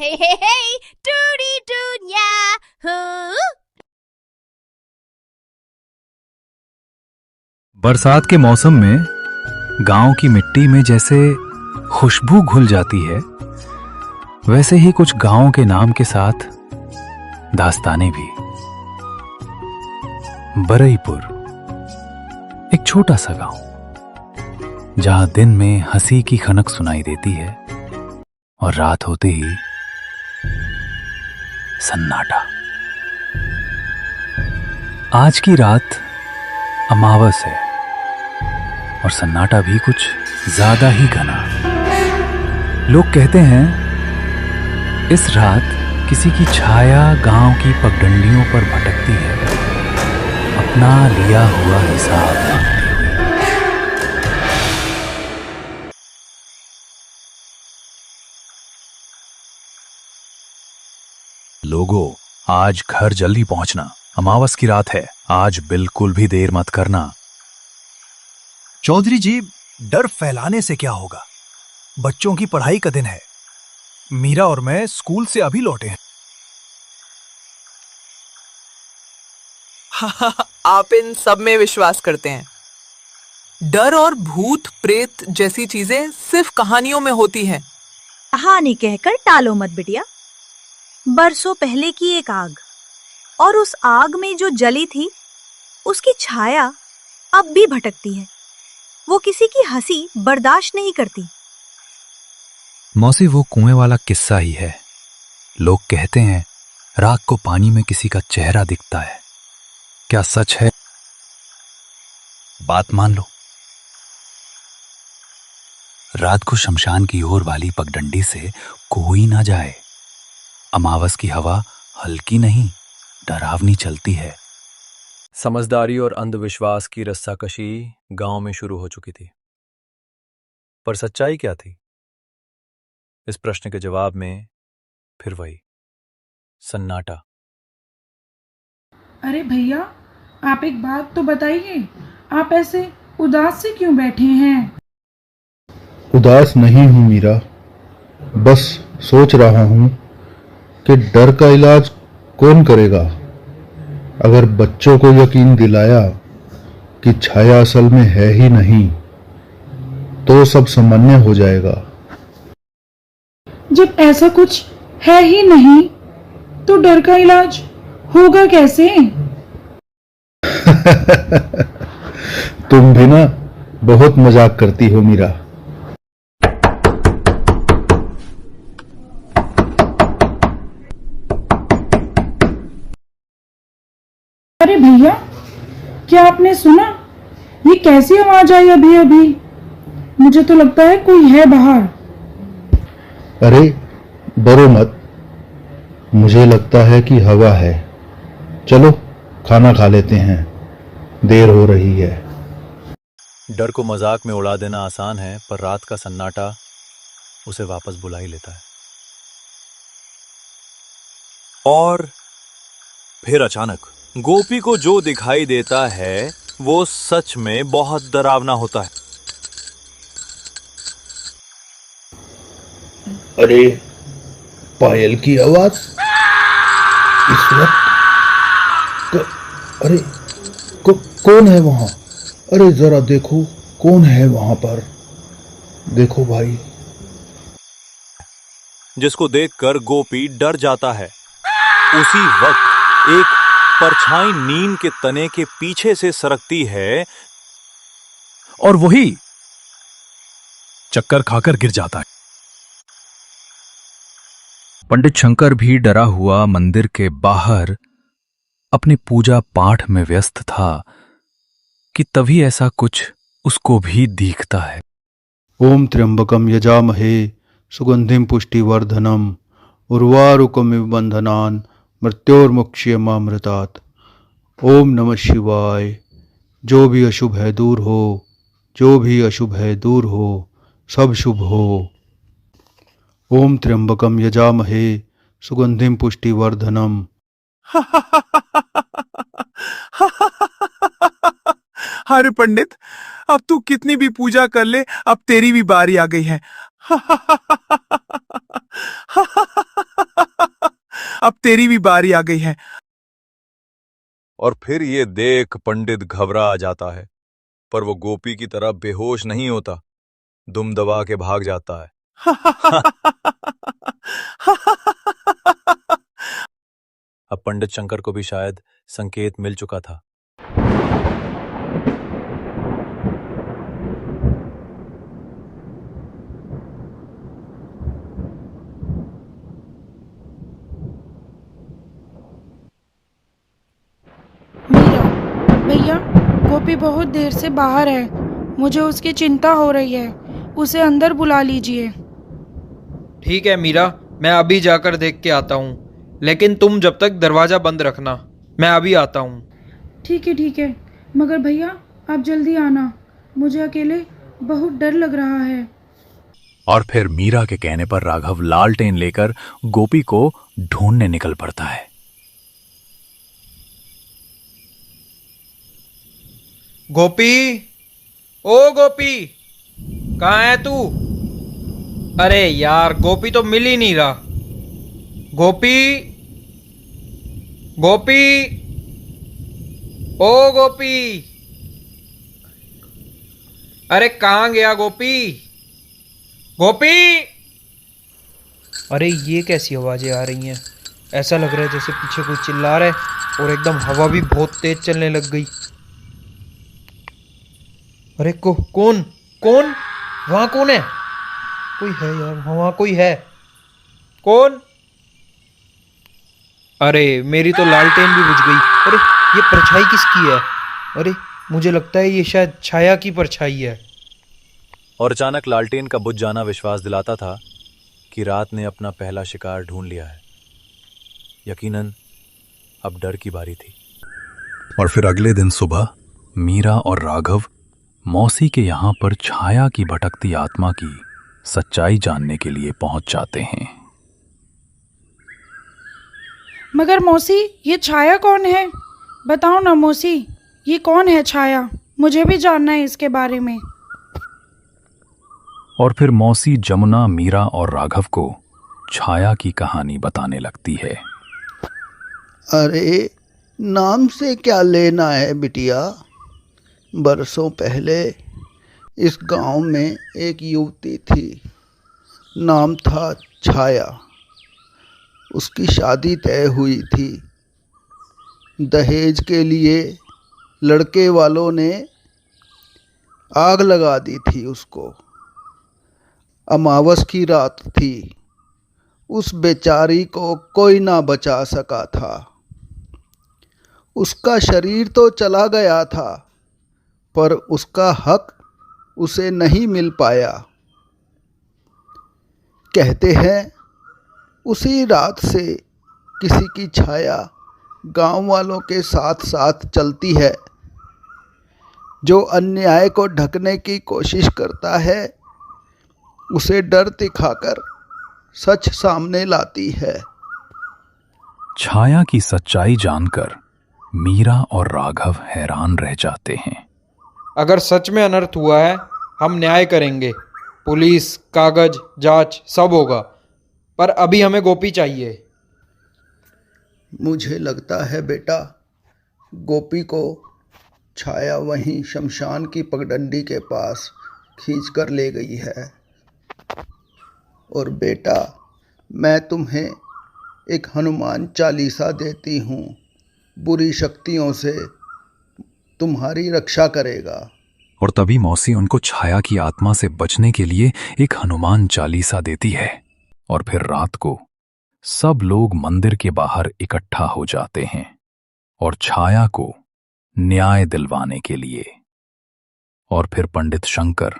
Hey, hey, hey! Doody doon yahoo! बरसात के मौसम में गांव की मिट्टी में जैसे खुशबू घुल जाती है, वैसे ही कुछ गांवों के नाम के साथ दास्तानें भी। बरईपुर एक छोटा सा गांव जहां दिन में हंसी की खनक सुनाई देती है और रात होते ही सन्नाटा। आज की रात अमावस है और सन्नाटा भी कुछ ज्यादा ही घना। लोग कहते हैं इस रात किसी की छाया गांव की पगडंडियों पर भटकती है, अपना लिया हुआ हिसाब मांगती हुई। लोगों, आज घर जल्दी पहुंचना, अमावस की रात है, आज बिल्कुल भी देर मत करना। चौधरी जी, डर फैलाने से क्या होगा? बच्चों की पढ़ाई का दिन है। मीरा और मैं स्कूल से अभी लौटे हैं। आप इन सब में विश्वास करते हैं। डर और भूत प्रेत जैसी चीजें सिर्फ कहानियों में होती हैं। कहानी कहकर टालो मत बिटिया। बरसों पहले की एक आग, और उस आग में जो जली थी उसकी छाया अब भी भटकती है। वो किसी की हंसी बर्दाश्त नहीं करती। मौसी, वो कुएं वाला किस्सा ही है। लोग कहते हैं रात को पानी में किसी का चेहरा दिखता है। क्या सच है? बात मान लो। रात को शमशान की ओर वाली पगडंडी से कोई ना जाए। अमावस की हवा हल्की नहीं, डरावनी चलती है। समझदारी और अंधविश्वास की रस्साकशी गांव में शुरू हो चुकी थी, पर सच्चाई क्या थी? इस प्रश्न के जवाब में फिर वही सन्नाटा। अरे भैया, आप एक बात तो बताइए, आप ऐसे उदास से क्यों बैठे हैं? उदास नहीं हूं मीरा, बस सोच रहा हूं कि डर का इलाज कौन करेगा। अगर बच्चों को यकीन दिलाया कि छाया असल में है ही नहीं, तो सब सामान्य हो जाएगा। जब ऐसा कुछ है ही नहीं तो डर का इलाज होगा कैसे? तुम भी ना बहुत मजाक करती हो मीरा। अरे भैया, क्या आपने सुना? ये कैसी आवाज आई अभी अभी? मुझे तो लगता है कोई है बाहर। अरे डरो मत, मुझे लगता है कि हवा है। चलो खाना खा लेते हैं, देर हो रही है। डर को मजाक में उड़ा देना आसान है, पर रात का सन्नाटा उसे वापस बुला ही लेता है। और फिर अचानक गोपी को जो दिखाई देता है वो सच में बहुत डरावना होता है। अरे पायल की आवाज इस वक्त? अरे कौन है वहां? अरे जरा देखो कौन है वहां पर। देखो भाई। जिसको देखकर गोपी डर जाता है। उसी वक्त एक परछाई नीम के तने के पीछे से सरकती है और वही चक्कर खाकर गिर जाता है। पंडित शंकर भी डरा हुआ मंदिर के बाहर अपनी पूजा पाठ में व्यस्त था कि तभी ऐसा कुछ उसको भी दिखता है। ओम त्र्यंबकम यजामहे सुगंधिम पुष्टिवर्धनम उर्वारुकमिव बंधनान मृत्योर्मुक्ष्यमामृतात्। ओम नमः शिवाय। जो भी अशुभ है दूर हो, जो भी अशुभ है दूर हो, सब शुभ हो। ओम त्र्यंबकम यजामहे सुगंधिम पुष्टिवर्धनम। अरे पंडित, अब तू कितनी भी पूजा कर ले, अब तेरी भी बारी आ गई है। अब तेरी भी बारी आ गई है। और फिर ये देख पंडित घबरा जाता है, पर वो गोपी की तरह बेहोश नहीं होता, दुम दबा के भाग जाता है। अब पंडित शंकर को भी शायद संकेत मिल चुका था। मीरा, भैया, गोपी बहुत देर से बाहर है। मुझे उसकी चिंता हो रही है। उसे अंदर बुला लीजिए। ठीक है मीरा, मैं अभी जाकर देख के आता हूँ, लेकिन तुम जब तक दरवाज़ा बंद रखना, मैं अभी आता हूँ। ठीक है, मगर भैया आप जल्दी आना। मुझे अकेले बहुत डर लग रहा है। और फिर मीरा के कहने पर राघव लालटेन लेकर गोपी को ढूंढने निकल पड़ता है। गोपी, ओ गोपी, कहाँ है तू? अरे यार, गोपी तो मिल ही नहीं रहा। गोपी, गोपी, ओ गोपी, अरे कहाँ गया गोपी? गोपी! अरे ये कैसी आवाजें आ रही हैं? ऐसा लग रहा है जैसे पीछे कोई चिल्ला रहा है, और एकदम हवा भी बहुत तेज चलने लग गई। अरे कौन कौन वहां कौन है? कोई है यार, वहां कोई है। कौन? अरे मेरी तो लालटेन भी बुझ गई। अरे ये परछाई किसकी है? अरे मुझे लगता है ये शायद छाया की परछाई है। और अचानक लालटेन का बुझ जाना विश्वास दिलाता था कि रात ने अपना पहला शिकार ढूंढ लिया है। यकीनन अब डर की बारी थी। और फिर अगले दिन सुबह मीरा और राघव मौसी के यहां पर छाया की भटकती आत्मा की सच्चाई जानने के लिए पहुंच जाते हैं। मगर मौसी, ये छाया कौन है? बताओ ना मौसी, ये कौन है छाया? मुझे भी जानना है इसके बारे में। और फिर मौसी जमुना मीरा और राघव को छाया की कहानी बताने लगती है। अरे नाम से क्या लेना है बिटिया। बरसों पहले इस गांव में एक युवती थी, नाम था छाया। उसकी शादी तय हुई थी। दहेज के लिए लड़के वालों ने आग लगा दी थी उसको। अमावस की रात थी। उस बेचारी को कोई ना बचा सका था। उसका शरीर तो चला गया था, पर उसका हक उसे नहीं मिल पाया। कहते हैं उसी रात से किसी की छाया गांव वालों के साथ साथ चलती है। जो अन्याय को ढकने की कोशिश करता है, उसे डर दिखाकर सच सामने लाती है। छाया की सच्चाई जानकर मीरा और राघव हैरान रह जाते हैं। अगर सच में अनर्थ हुआ है, हम न्याय करेंगे। पुलिस, कागज, जांच सब होगा, पर अभी हमें गोपी चाहिए। मुझे लगता है बेटा, गोपी को छाया वहीं शमशान की पगडंडी के पास खींच कर ले गई है। और बेटा, मैं तुम्हें एक हनुमान चालीसा देती हूँ, बुरी शक्तियों से तुम्हारी रक्षा करेगा। और तभी मौसी उनको छाया की आत्मा से बचने के लिए एक हनुमान चालीसा देती है। और फिर रात को सब लोग मंदिर के बाहर इकट्ठा हो जाते हैं और छाया को न्याय दिलवाने के लिए। और फिर पंडित शंकर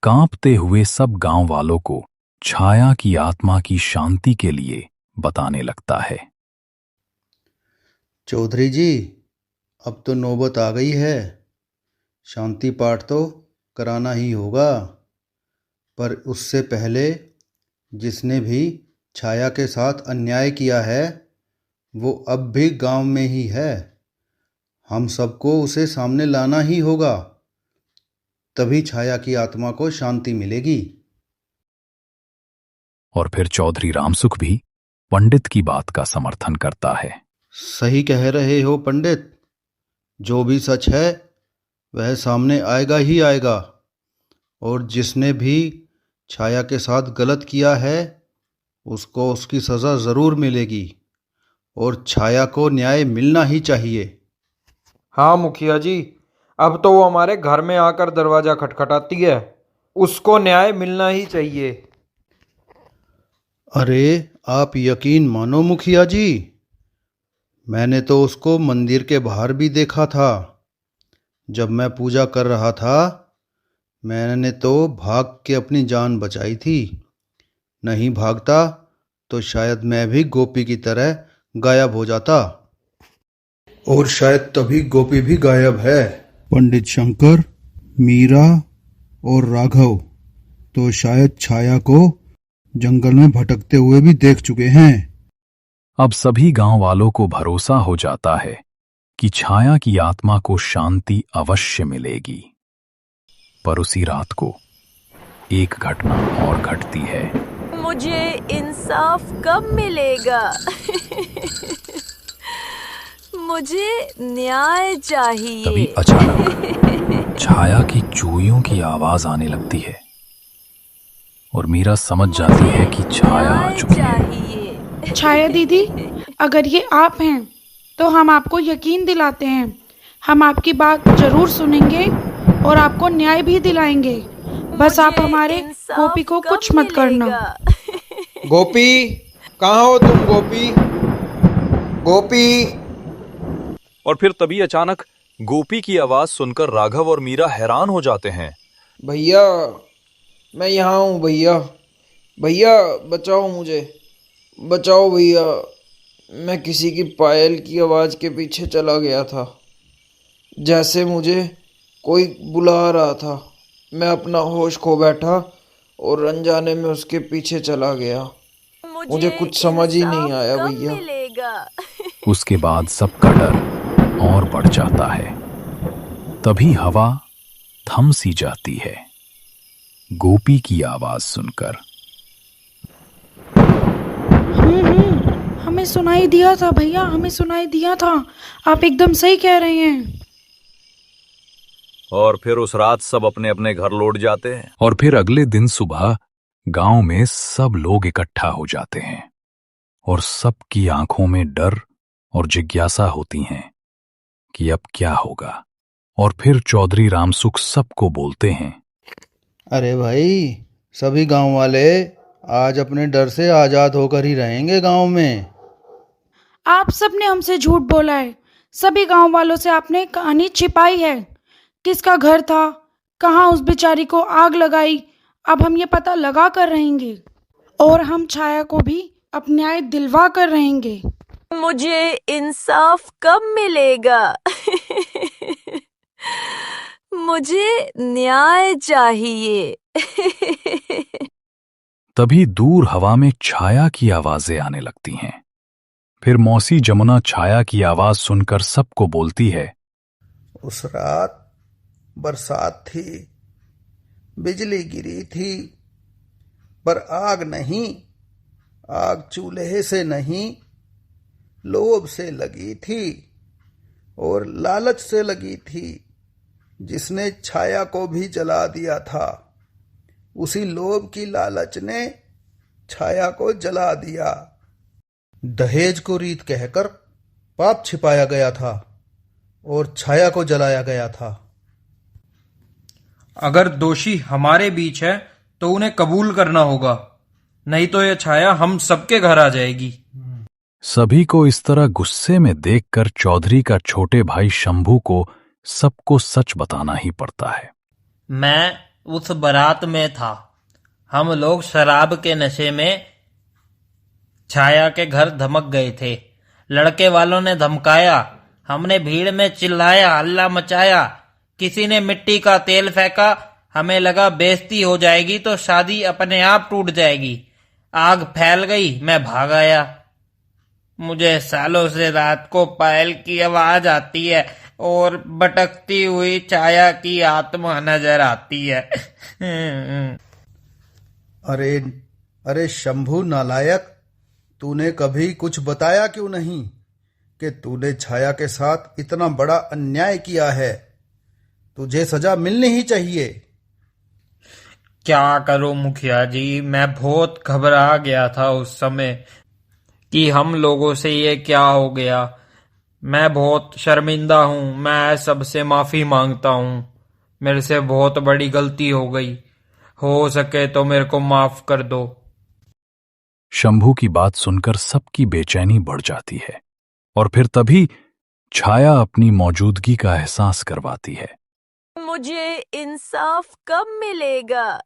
कांपते हुए सब गांव वालों को छाया की आत्मा की शांति के लिए बताने लगता है। चौधरी जी, अब तो नौबत आ गई है। शांति पाठ तो कराना ही होगा, पर उससे पहले जिसने भी छाया के साथ अन्याय किया है, वो अब भी गांव में ही है। हम सबको उसे सामने लाना ही होगा, तभी छाया की आत्मा को शांति मिलेगी। और फिर चौधरी रामसुख भी पंडित की बात का समर्थन करता है। सही कह रहे हो पंडित। जो भी सच है वह सामने आएगा ही आएगा, और जिसने भी छाया के साथ गलत किया है उसको उसकी सज़ा ज़रूर मिलेगी, और छाया को न्याय मिलना ही चाहिए। हाँ मुखिया जी, अब तो वो हमारे घर में आकर दरवाजा खटखटाती है, उसको न्याय मिलना ही चाहिए। अरे आप यकीन मानो मुखिया जी, मैंने तो उसको मंदिर के बाहर भी देखा था। जब मैं पूजा कर रहा था मैंने तो भाग के अपनी जान बचाई थी। नहीं भागता तो शायद मैं भी गोपी की तरह गायब हो जाता, और शायद तभी गोपी भी गायब है। पंडित शंकर, मीरा और राघव तो शायद छाया को जंगल में भटकते हुए भी देख चुके हैं। अब सभी गांव वालों को भरोसा हो जाता है कि छाया की आत्मा को शांति अवश्य मिलेगी। पर उसी रात को एक घटना और घटती है। मुझे इंसाफ कब मिलेगा? मुझे न्याय चाहिए। तभी अचानक छाया की चूहियों की आवाज आने लगती है और मीरा समझ जाती है कि छाया आ चुकी है। छाया दीदी, अगर ये आप हैं तो हम आपको यकीन दिलाते हैं, हम आपकी बात जरूर सुनेंगे और आपको न्याय भी दिलाएंगे। बस आप हमारे गोपी को कुछ मत करना। गोपी, कहाँ हो तुम गोपी? गोपी। और फिर तभी अचानक गोपी की आवाज सुनकर राघव और मीरा हैरान हो जाते हैं। भैया, मैं यहाँ हूँ भैया, भैया बचाओ मुझे, बचाओ भैया। मैं किसी की पायल की आवाज़ के पीछे चला गया था, जैसे मुझे कोई बुला रहा था। मैं अपना होश खो बैठा और अनजाने में उसके पीछे चला गया। मुझे कुछ समझ ही नहीं आया भैया। उसके बाद सबका डर और बढ़ जाता है। तभी हवा थम सी जाती है गोपी की आवाज सुनकर। हमें सुनाई दिया था भैया, हमें सुनाई दिया था। आप एकदम सही कह रहे हैं। और फिर उस रात सब अपने अपने घर लौट जाते हैं। और फिर अगले दिन सुबह गांव में सब लोग इकट्ठा हो जाते हैं और सबकी आंखों में डर और जिज्ञासा होती हैं कि अब क्या होगा। और फिर चौधरी रामसुख सबको बोलते हैं, अरे भाई, सभी गांव वाले आज अपने डर से आजाद होकर ही रहेंगे गांव में। आप सबने हमसे झूठ बोला है। सभी गांव वालों से आपने कहानी छिपाई है। किसका घर था, कहाँ उस बेचारी को आग लगाई, अब हम ये पता लगा कर रहेंगे, और हम छाया को भी अब न्याय दिलवा कर रहेंगे। मुझे इंसाफ कब मिलेगा? मुझे न्याय चाहिए। तभी दूर हवा में छाया की आवाजें आने लगती हैं। फिर मौसी जमुना छाया की आवाज सुनकर सबको बोलती है, उस रात बरसात थी, बिजली गिरी थी, पर आग नहीं, आग चूल्हे से नहीं, लोभ से लगी थी और लालच से लगी थी, जिसने छाया को भी जला दिया था। उसी लोभ की लालच ने छाया को जला दिया। दहेज को रीत कहकर पाप छिपाया गया था और छाया को जलाया गया था। अगर दोषी हमारे बीच है तो उन्हें कबूल करना होगा, नहीं तो यह छाया हम सबके घर आ जाएगी। सभी को इस तरह गुस्से में देखकर चौधरी का छोटे भाई शंभू को सबको सच बताना ही पड़ता है। मैं उस बारात में था। हम लोग शराब के नशे में छाया के घर धमक गए थे। लड़के वालों ने धमकाया, हमने भीड़ में चिल्लाया, हल्ला मचाया, किसी ने मिट्टी का तेल फेंका। हमें लगा बेइज्जती हो जाएगी तो शादी अपने आप टूट जाएगी। आग फैल गई, मैं भाग आया। मुझे सालों से रात को पायल की आवाज आती है और भटकती हुई छाया की आत्मा नजर आती है। अरे शंभू नालायक, तूने कभी कुछ बताया क्यों नहीं कि तूने छाया के साथ इतना बड़ा अन्याय किया है? तुझे सजा मिलनी ही चाहिए। क्या करूं मुखिया जी, मैं बहुत घबरा गया था उस समय कि हम लोगों से ये क्या हो गया। मैं बहुत शर्मिंदा हूं, मैं सबसे माफी मांगता हूं। मेरे से बहुत बड़ी गलती हो गई, हो सके तो मेरे को माफ कर दो। शंभू की बात सुनकर सबकी बेचैनी बढ़ जाती है और फिर तभी छाया अपनी मौजूदगी का एहसास करवाती है। मुझे इंसाफ कब मिलेगा?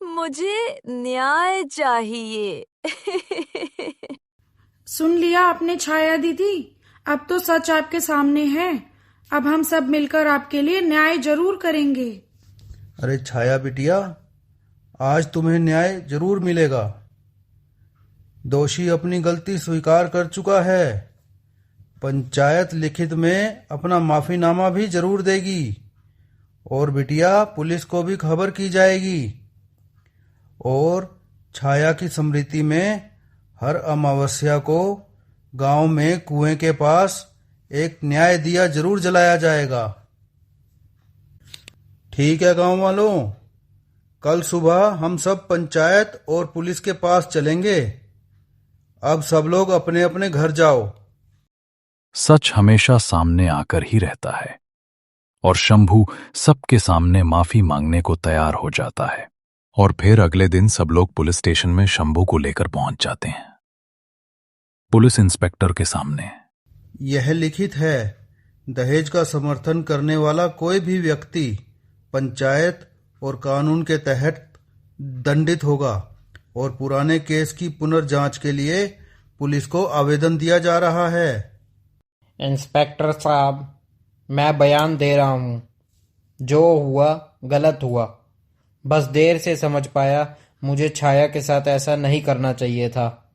मुझे न्याय चाहिए। सुन लिया आपने छाया दीदी, अब तो सच आपके सामने है। अब हम सब मिलकर आपके लिए न्याय जरूर करेंगे। अरे छाया बिटिया, आज तुम्हें न्याय जरूर मिलेगा। दोषी अपनी गलती स्वीकार कर चुका है। पंचायत लिखित में अपना माफीनामा भी जरूर देगी और बिटिया पुलिस को भी खबर की जाएगी और छाया की स्मृति में हर अमावस्या को गांव में कुएं के पास एक न्याय दिया जरूर जलाया जाएगा। ठीक है गांव वालों, कल सुबह हम सब पंचायत और पुलिस के पास चलेंगे। अब सब लोग अपने अपने घर जाओ। सच हमेशा सामने आकर ही रहता है और शंभू सबके सामने माफी मांगने को तैयार हो जाता है। और फिर अगले दिन सब लोग पुलिस स्टेशन में शंभू को लेकर पहुंच जाते हैं। पुलिस इंस्पेक्टर के सामने यह लिखित है, दहेज का समर्थन करने वाला कोई भी व्यक्ति पंचायत और कानून के तहत दंडित होगा और पुराने केस की पुनर्जांच के लिए पुलिस को आवेदन दिया जा रहा है। इंस्पेक्टर साहब, मैं बयान दे रहा हूं। जो हुआ गलत हुआ। बस देर से समझ पाया, मुझे छाया के साथ ऐसा नहीं करना चाहिए था।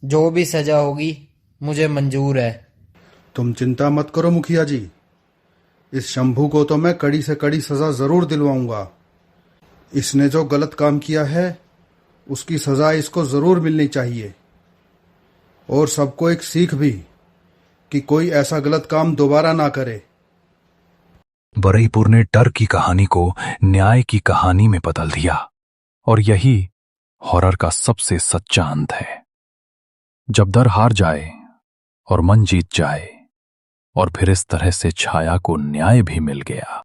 जो भी सजा होगी मुझे मंजूर है। तुम चिंता मत करो मुखिया जी, इस शंभू को तो मैं कड़ी से कड़ी सजा जरूर दिलवाऊंगा। इसने जो गलत काम किया है उसकी सजा इसको जरूर मिलनी चाहिए और सबको एक सीख भी कि कोई ऐसा गलत काम दोबारा ना करे। बरईपुर ने डर की कहानी को न्याय की कहानी में बदल दिया और यही हॉरर का सबसे सच्चा अंत है। जब डर हार जाए और मन जीत जाए और फिर इस तरह से छाया को न्याय भी मिल गया।